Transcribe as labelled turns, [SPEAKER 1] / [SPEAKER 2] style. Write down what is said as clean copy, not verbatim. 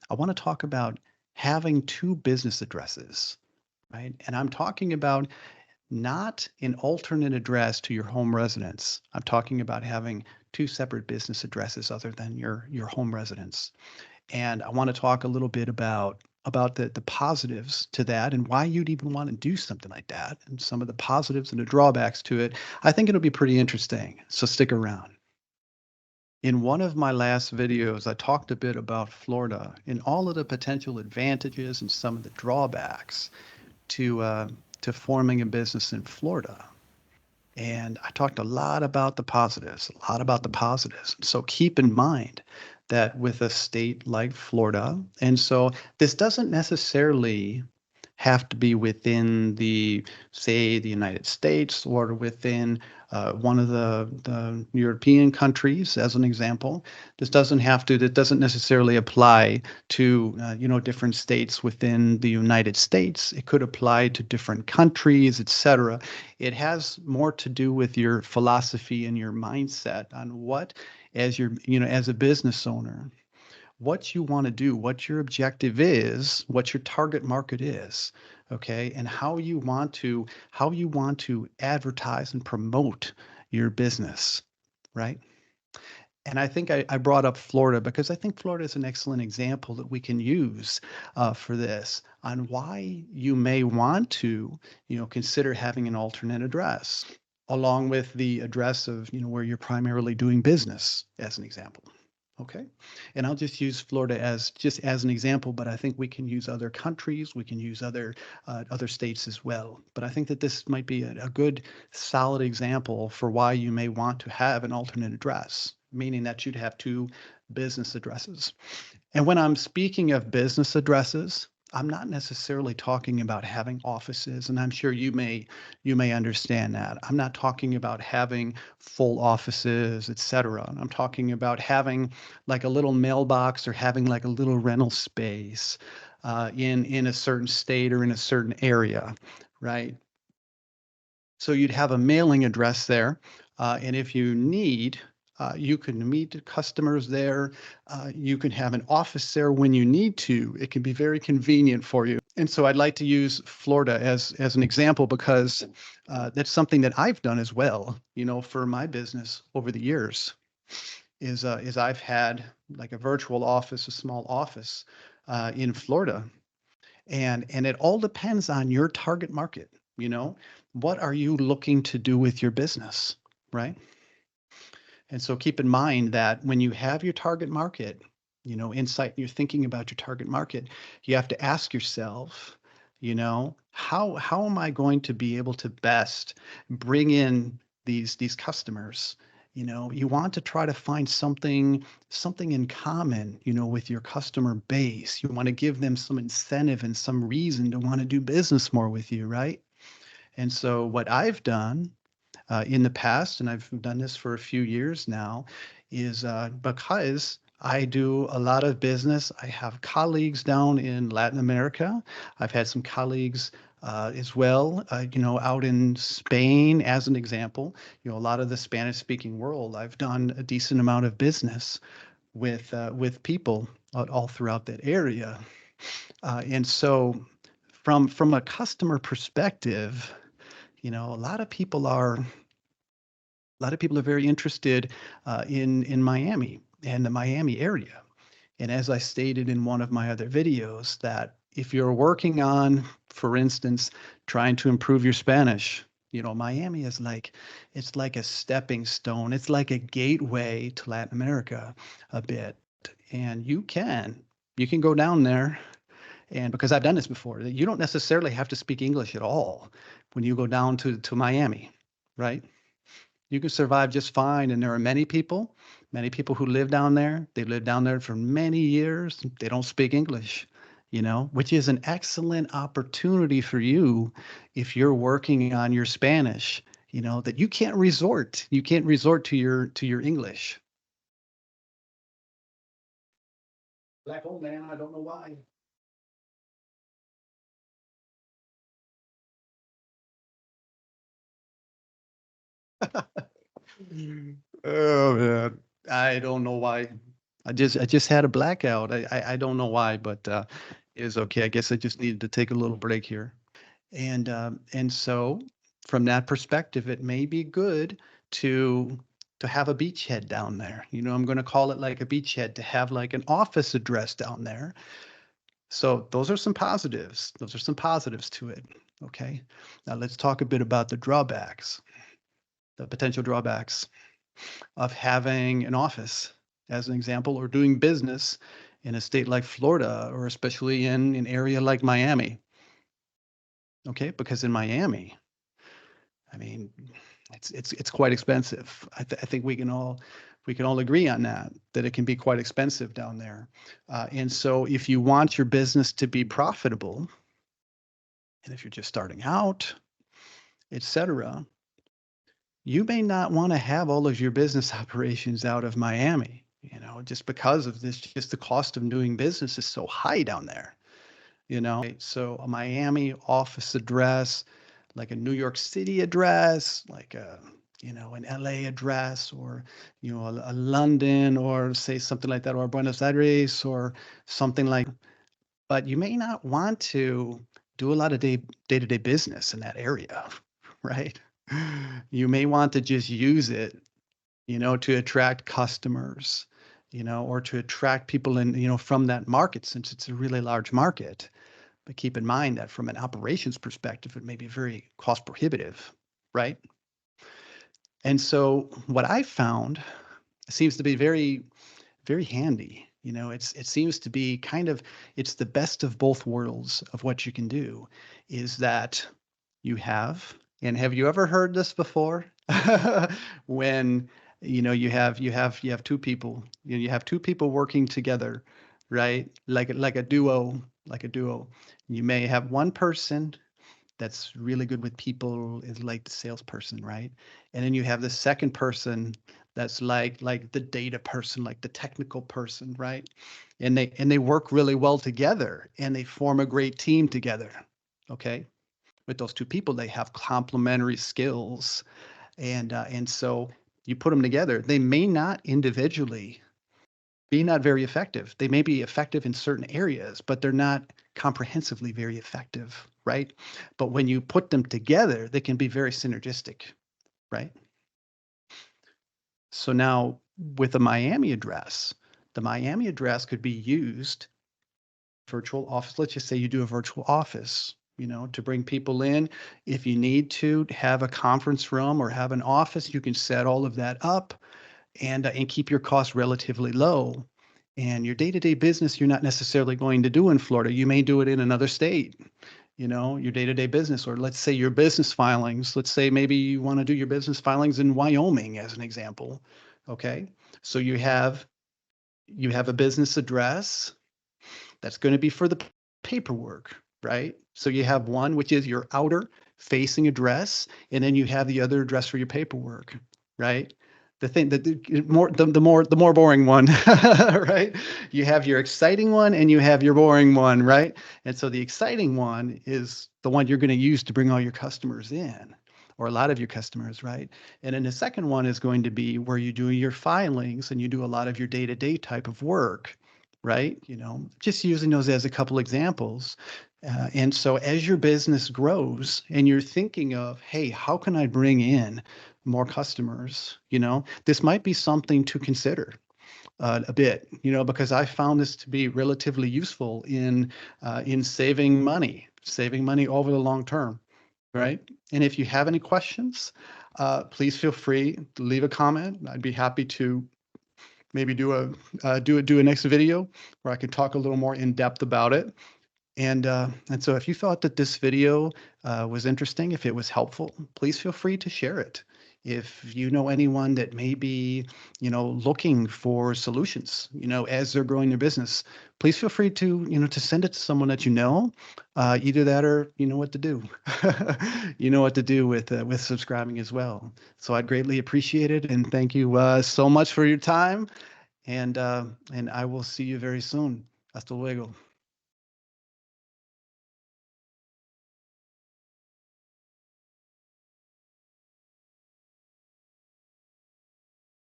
[SPEAKER 1] I want to talk about having two business addresses, right? And I'm talking about not an alternate address to your home residence. I'm talking about having two separate business addresses other than your home residence. And I want to talk a little bit about the positives to that and why you'd even want to do something like that and some of the positives and the drawbacks to it. I think it'll be pretty interesting. So stick around. In one of my last videos, I talked a bit about Florida and all of the potential advantages and some of the drawbacks to forming a business in Florida. And I talked a lot about the positives, a lot about the positives. So keep in mind that with a state like Florida, and so this doesn't necessarily have to be within the, say, the United States or within one of the European countries, as an example. That doesn't necessarily apply to, different states within the United States. It could apply to different countries, etc. It has more to do with your philosophy and your mindset on what, as a business owner, what you want to do, what your objective is, what your target market is, okay, and how you want to advertise and promote your business, right? And I think I brought up Florida because I think Florida is an excellent example that we can use for this on why you may want to, consider having an alternate address along with the address of, where you're primarily doing business, as an example. Okay. And I'll just use Florida as an example, but I think we can use other countries, we can use other states as well. But I think that this might be a good solid example for why you may want to have an alternate address, meaning that you'd have two business addresses. And when I'm speaking of business addresses, I'm not necessarily talking about having offices, and I'm sure you may understand that. I'm not talking about having full offices, etc. I'm talking about having like a little mailbox or having like a little rental space in a certain state or in a certain area, right? So you'd have a mailing address there, and if you need, you can meet customers there. You can have an office there when you need to. It can be very convenient for you. And so I'd like to use Florida as an example because that's something that I've done as well, for my business over the years. Is I've had like a virtual office, a small office in Florida, and it all depends on your target market, what are you looking to do with your business, right? And so keep in mind that when you have your target market, insight, you're thinking about your target market, you have to ask yourself, how am I going to be able to best bring in these customers? You want to try to find something in common, with your customer base. You want to give them some incentive and some reason to want to do business more with you, right? And so what I've done in the past, and I've done this for a few years now, is because I do a lot of business. I have colleagues down in Latin America. I've had some colleagues as well, out in Spain, as an example. A lot of the Spanish-speaking world. I've done a decent amount of business with people all throughout that area, and so from a customer perspective, a lot of people are very interested in Miami and the Miami area. And as I stated in one of my other videos, that if you're working on, for instance, trying to improve your Spanish, Miami is it's like a stepping stone. It's like a gateway to Latin America a bit. And you can go down there. And because I've done this before, you don't necessarily have to speak English at all when you go down to Miami, right? You can survive just fine. And there are many people who live down there. They've lived down there for many years. They don't speak English, which is an excellent opportunity for you if you're working on your Spanish, that you can't resort to your English. Black old man, I don't know why. Oh man, I don't know why. I just had a blackout. I don't know why, but it was okay. I guess I just needed to take a little break here. And so from that perspective, it may be good to have a beachhead down there. I'm going to call it like a beachhead, to have like an office address down there. So those are some positives. Those are some positives to it. Okay. Now let's talk a bit about the drawbacks, the potential drawbacks of having an office, as an example, or doing business in a state like Florida, or especially in an area like Miami. Okay, because in Miami, I mean, it's quite expensive. I think we can all agree on that it can be quite expensive down there. And so if you want your business to be profitable, and if you're just starting out, etc., you may not want to have all of your business operations out of Miami, just because of this, just the cost of doing business is so high down there. So a Miami office address, like a New York City address, like an LA address, or a London, or say something like that, or Buenos Aires, or something like. But you may not want to do a lot of day-to-day business in that area, right? You may want to just use it, to attract customers, or to attract people in, from that market, since it's a really large market. But keep in mind that from an operations perspective, it may be very cost prohibitive, right? And so what I found seems to be very, very handy. It seems to be it's the best of both worlds of what you can do, is that and have you ever heard this before? When you have two people, you have two people working together, right? Like a duo. You may have one person that's really good with people, is like the salesperson, right? And then you have the second person that's like the data person, like the technical person, right? And they work really well together, and they form a great team together. Okay, with those two people, they have complementary skills, and so you put them together. They may not individually be not very effective. They may be effective in certain areas, but they're not comprehensively very effective, right? But when you put them together, they can be very synergistic, right? So now with a Miami address, the Miami address could be used virtual office. Let's just say you do a virtual office, to bring people in. If you need to have a conference room or have an office, you can set all of that up, and keep your costs relatively low. And your day-to-day business, you're not necessarily going to do in Florida. You may do it in another state, your day-to-day business, or let's say your business filings. Let's say maybe you want to do your business filings in Wyoming, as an example. Okay. So you have a business address that's going to be for the paperwork, right? So you have one, which is your outer facing address, and then you have the other address for your paperwork, right? The thing that the more boring one, right? You have your exciting one and you have your boring one, right? And so the exciting one is the one you're going to use to bring all your customers in, or a lot of your customers, right? And then the second one is going to be where you do your filings and you do a lot of your day-to-day type of work, right? Just using those as a couple examples. And so as your business grows and you're thinking of, hey, how can I bring in more customers? This might be something to consider a bit, because I found this to be relatively useful in saving money over the long term, right? And if you have any questions, please feel free to leave a comment. I'd be happy to maybe do a next video where I could talk a little more in depth about it. And so if you thought that this video was interesting, if it was helpful, please feel free to share it. If you know anyone that may be, looking for solutions, as they're growing their business, please feel free to send it to someone that you know. Either that, or you know what to do. You know what to do with subscribing as well. So I'd greatly appreciate it, and thank you so much for your time. And I will see you very soon. Hasta luego.